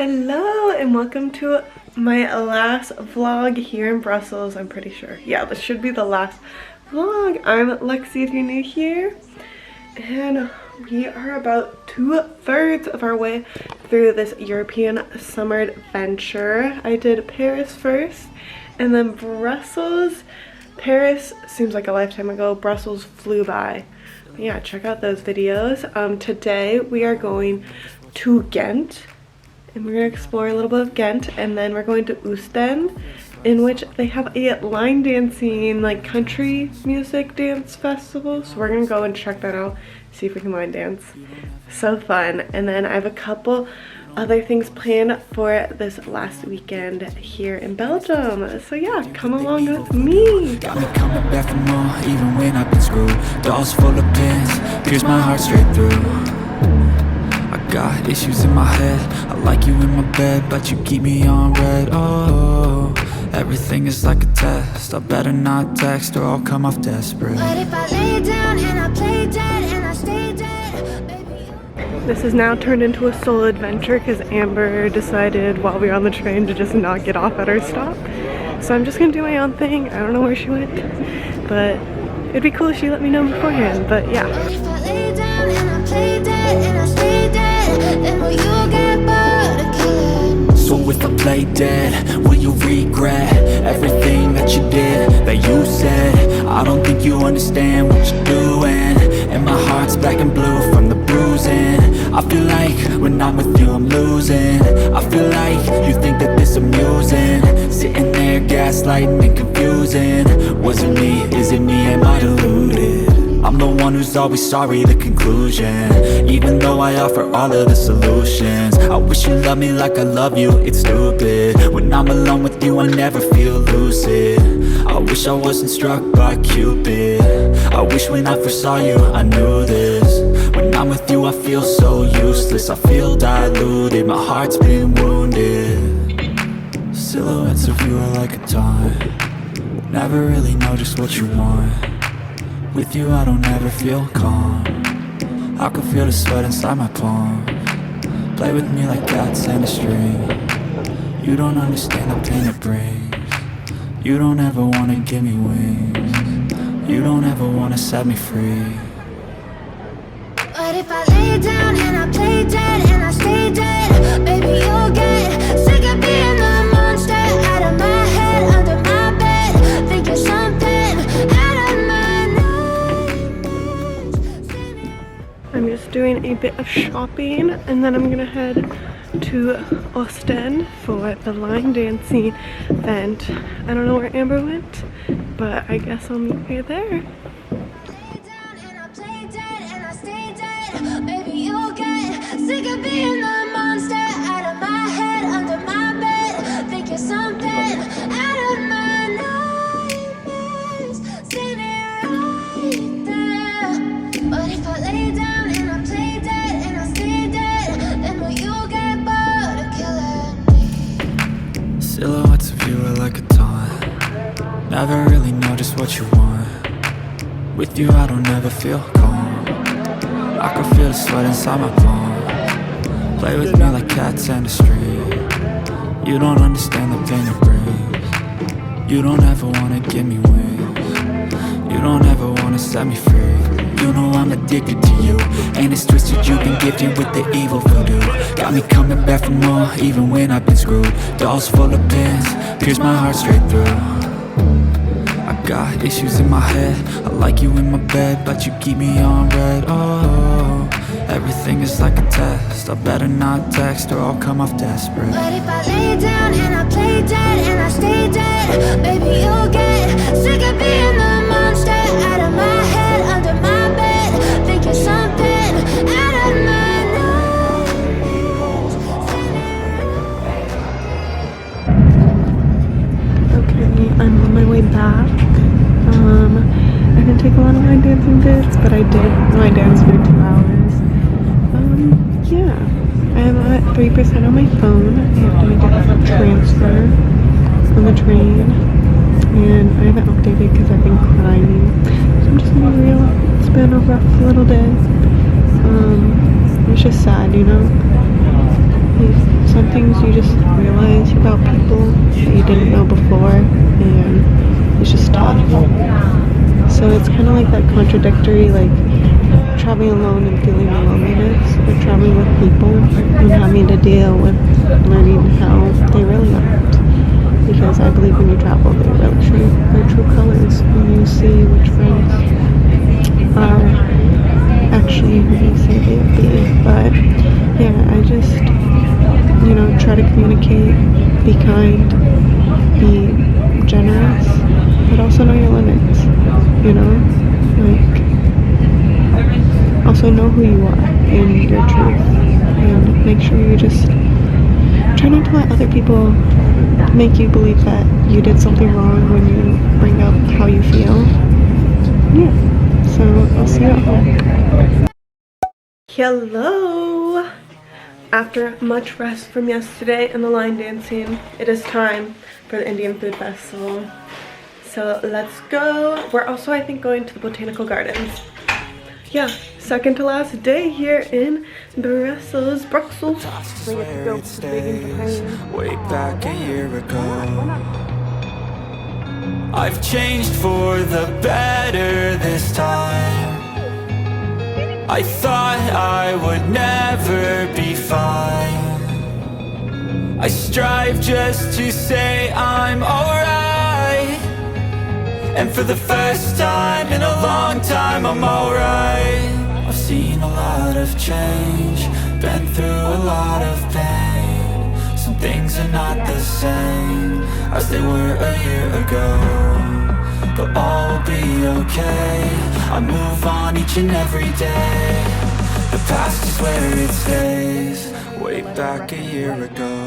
Hello and welcome to my last vlog here in Brussels, I'm pretty sure. Yeah, this should be the last vlog. I'm Lexi if you're new here. And we are about 2/3 of our way through this European summer adventure. I did Paris first and then Brussels. Paris seems like a lifetime ago. Brussels flew by. But yeah, check out those videos. Today we are going to Ghent. And we're going to explore a little bit of Ghent, and then we're going to Ostend, in which they have a line dancing, like country music dance festival. So we're going to go and check that out, see if we can line dance. So fun. And then I have a couple other things planned for this last weekend here in Belgium. So yeah, come along with me. Got me coming back for more, even when I've been screwed. Dolls full of pins, pierce my heart straight through. Got issues in my head, I like you in my bed, but you keep me on red. Oh, everything is like a test, I better not text or I'll come off desperate. But if I lay down and I play dead and I stay dead, baby. This has now turned into a solo adventure because Amber decided while we were on the train to just not get off at our stop. So I'm just gonna do my own thing. I don't know where she went, but it'd be cool if she let me know beforehand. But yeah. But if I lay down and I play dead and I stay dead, then will you get bored again? So if I play dead, will you regret everything that you did, that you said? I don't think you understand what you're doing, and my heart's black and blue from the bruising. I feel like when I'm with you I'm losing. I feel like you think that this amusing, sitting there gaslighting and confusing. Was it me? Is it me? Am I deluded? I'm the one who's always sorry, the conclusion, even though I offer all of the solutions. I wish you loved me like I love you, it's stupid. When I'm alone with you I never feel lucid. I wish I wasn't struck by Cupid. I wish when I first saw you I knew this. When I'm with you I feel so useless, I feel diluted, my heart's been wounded. Silhouettes of you are like a taunt, never really know just what you want. With you I don't ever feel calm, I can feel the sweat inside my palm. Play with me like cats and a string. You don't understand the pain it brings. You don't ever wanna give me wings. You don't ever wanna set me free. But if I lay down and I play dead and I stay dead, baby you'll get sick of being the monster out of my head, under my bed, think you're something out of my. I'm just doing a bit of shopping and then I'm gonna head to Ostend for the line dancing event. I don't know where Amber went, but I guess I'll meet her there. Baby, you'll get sick of being the monster out of my head, under my bed, think you're something out of my nightmares, seen it right there. But if I lay down and I play dead and I stay dead, then will you get bored of killing me? Silhouettes of you are like a taunt, never really know just what you want. With you I don't ever feel calm, I can feel the sweat inside my palm. Play with me like cats and a string. You don't understand the pain it brings. You don't ever wanna give me wings. You don't ever wanna set me free. You know I'm addicted to you, and it's twisted, you've been gifted with the evil voodoo. Got me coming back for more, even when I've been screwed. Dolls full of pins, pierce my heart straight through. I got issues in my head, I like you in my bed, but you keep me on red. Oh, everything is like a test, I better not text or I'll come off desperate. But if I lay down and I play dead and I stay dead, baby you'll get sick of being the monster out of my head, under my bed, think you're something out of my nightmares. Okay, I'm on my way back. I didn't take a lot of line dancing bits, but I did line dance for 2 hours. Yeah, I'm at 3% on my phone. I have to make a transfer on the train, and I haven't updated because I've been crying. So I'm just gonna be real. It's been a rough little day. It's just sad, you know. some things you just realize about people that you didn't know before, and it's just tough. So it's kind of like that contradictory, like traveling alone and feeling the loneliness, or traveling with people and having to deal with learning how they really act. Because I believe when you travel, they really show their true colors, and you see which friends are actually who they say they would be. But yeah, I just, you know, try to communicate, be kind, be generous, but also know your limits, you know, like, also know who you are and your truth, and make sure you just try not to let other people make you believe that you did something wrong when you bring up how you feel. Yeah, so I'll see you at home. Hello! After much rest from yesterday and the line dancing, it is time for the Indian Food Festival. So let's go. We're also, I think, going to the Botanical Gardens. Yeah, second to last day here in Brussels. Way back a year ago, I've changed for the better this time. I thought I would never be fine. I strive just to say I'm alright, and for the first time in a long time I'm alright. I've seen a lot of change, been through a lot of pain. Some things are not the same as they were a year ago, but all will be okay. I move on each and every day. The past is where it stays. Way back a year ago.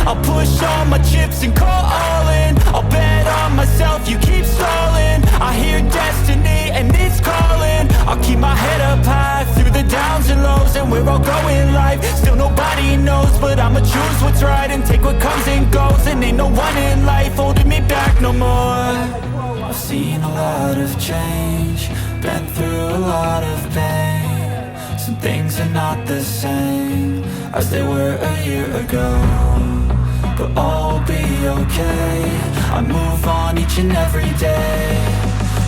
I'll push all my chips and call all in. I'll bet on myself, you keep stalling. I hear destiny and it's calling. I'll keep my head up high through the downs and lows, and we're all going life. Still nobody knows, but I'ma choose what's right and take what comes and goes. And ain't no one in life holding me back no more. I've seen a lot of change, been through a lot of pain. Some things are not the same as they were a year ago, but all will be okay. I move on each and every day.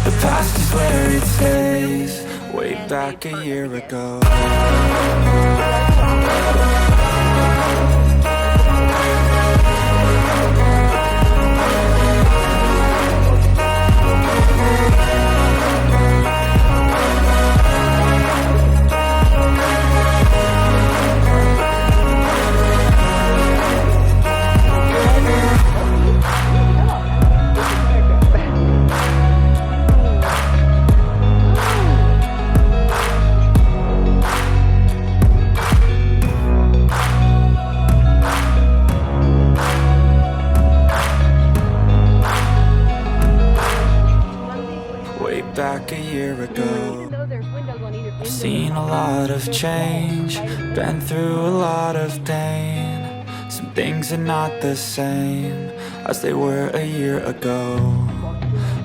The past is where it stays. Way back a year ago. Back a year ago, I've seen a lot of change, been through a lot of pain. Some things are not the same as they were a year ago,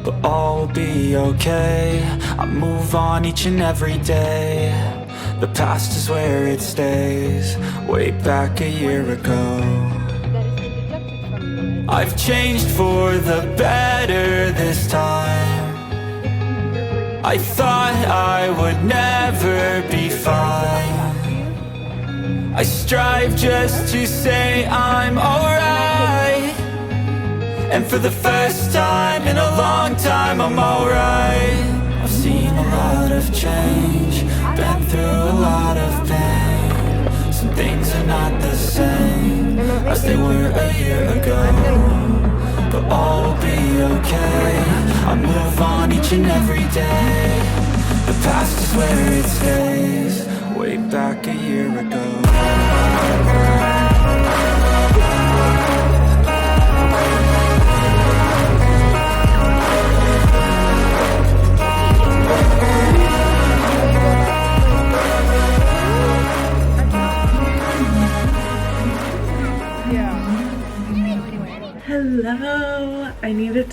but all will be okay. I move on each and every day. The past is where it stays. Way back a year ago, I've changed for the better this time. I thought I would never be fine. I strive just to say I'm alright, and for the first time in a long time I'm alright. I've seen a lot of change, been through a lot of pain. Some things are not the same as they were a year ago, but all will be okay. I move on each and every day. The past is where it stays. Way back a year ago.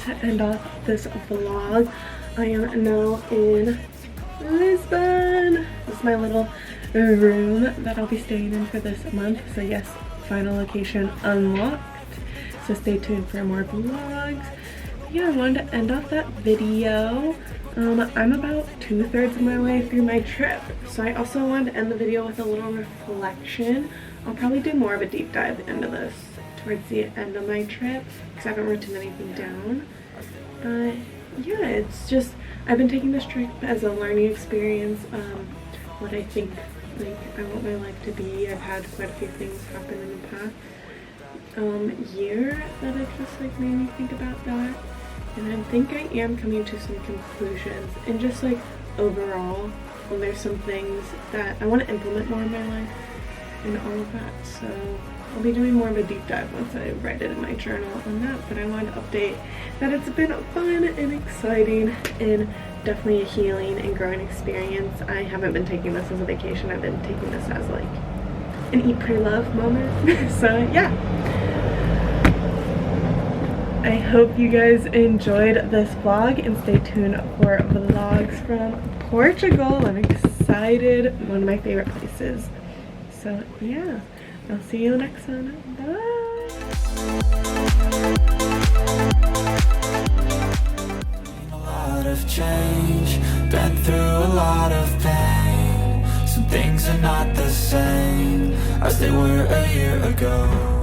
to end off this vlog. I am now in Lisbon. This is my little room that I'll be staying in for this month. So yes, final location unlocked. So stay tuned for more vlogs. But yeah, I wanted to end off that video. I'm about 2/3 of my way through my trip. So I also wanted to end the video with a little reflection. I'll probably do more of a deep dive into this towards the end of my trip because I haven't written anything down. But yeah, it's just, I've been taking this trip as a learning experience. What I think like I want my life to be. I've had quite a few things happen in the past year that have just like made me think about that, and I think I am coming to some conclusions, and just like overall, well, there's some things that I want to implement more in my life and all of that. So I'll be doing more of a deep dive once I write it in my journal on that. But I wanted to update that it's been fun and exciting and definitely a healing and growing experience. I haven't been taking this as a vacation. I've been taking this as like an eat, pray, love moment. So yeah, I hope you guys enjoyed this vlog and stay tuned for vlogs from Portugal. I'm excited. One of my favorite places. So yeah, I'll see you next one. Bye. A lot of change, been through a lot of pain. Some things are not the same as they were a year ago.